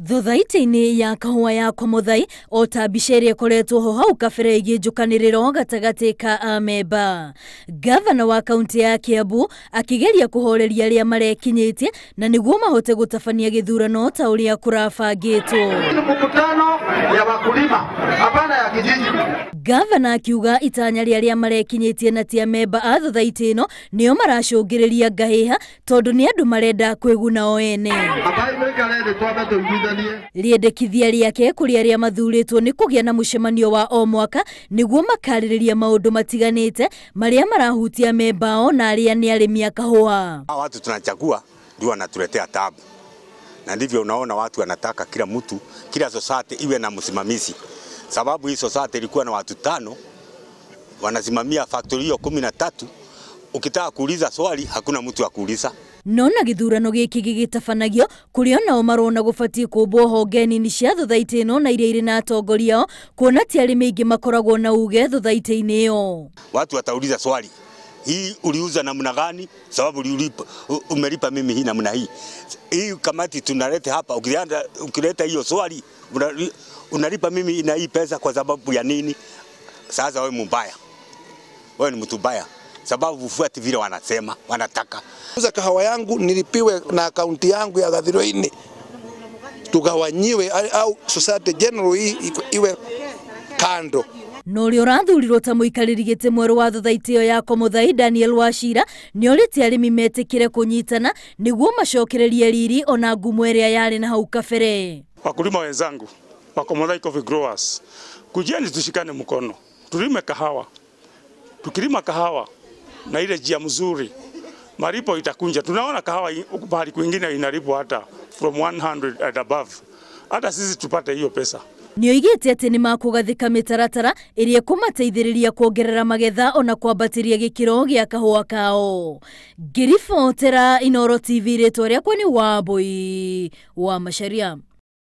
Thothaiti-ini ya kahuwa ya Komothai o ta mbica iria ikoretwo ho hau kabere igikirugamiriro gatagati ka amemba. Gavana wa kaunti ya Kiambu akigeria kuhoreria aria marekinyitie na niguo mahote gutabania githurano ta uria kurabangitwo. Mkutano ya wakulima hapana ya kijiji. Gavana akiuga itanya aria marekinyitie na ti amemba a thothaiti ino nio maracungiriria ngahiha tondu ni andu marenda kwiguna o ene. Riendekithia riake kuri aria mathuritwo ni kugia na mucemanio wa o mwaka niguo makaririria maundu matiganite maria marahutia membao na aria ni arimi a kahua. Watu tunachagua ndio wanatuletea tabu. Na ndivyo unaona watu wanataka kila mtu, kila society iwe na msimamizi. Sababu hii society ilikuwa na watu 5 wanasimamia factory hiyo 13. Ukitaka kuuliza swali hakuna mtu wa kuuliza. Nona githurano giki gigitabanagio kuri ona marona gubatie kumbwo hongeni ni cia thothaiti ino na iria iri na atongoria kuona ti arimi ingi makoragwo na uge thothaiti-ini iyo. Watu watauliza swali, hii uliuza namna gani? Sababu umelipa mimi hii namna hii. Hii kamati tunaleta hapa, ukileta hiyo swali unalipa mimi ina hii pesa kwa sababu ya nini? Sasa wewe mbaya, wewe ni mtu mbaya, sababu ufuati vile wanasema wanataka. Uza kahawa yangu nilipiwe na akaunti yangu ya githurano tugawanyiwe au society general hii iwe kando. Nori orathurirwo ta muikariri gite mweru wa thothaiti iyo ya Komothai Daniel Wachira ni oriti arimi metikire kunyitana niguo macokererie riri ona ngumu iria yari na hau kabere. Wakulima wenzangu wa Komothai coffee growers, kujeni tushikane mkono tulime kahawa. Tukilima kahawa na ile njia mzuri maripo itakunja. Tunaona kahawa bahari kwingine inalipo hata from 100 and above. Hata sisi tupate hiyo pesa. Nioigite ati ni makugathika mitaratara iria kumateithiriria kuongerera magetha ona kwambatiria gikiro gia kahua kao. Girifotera Inooro TV ritwa riakwa ni Wambui wa Macharia.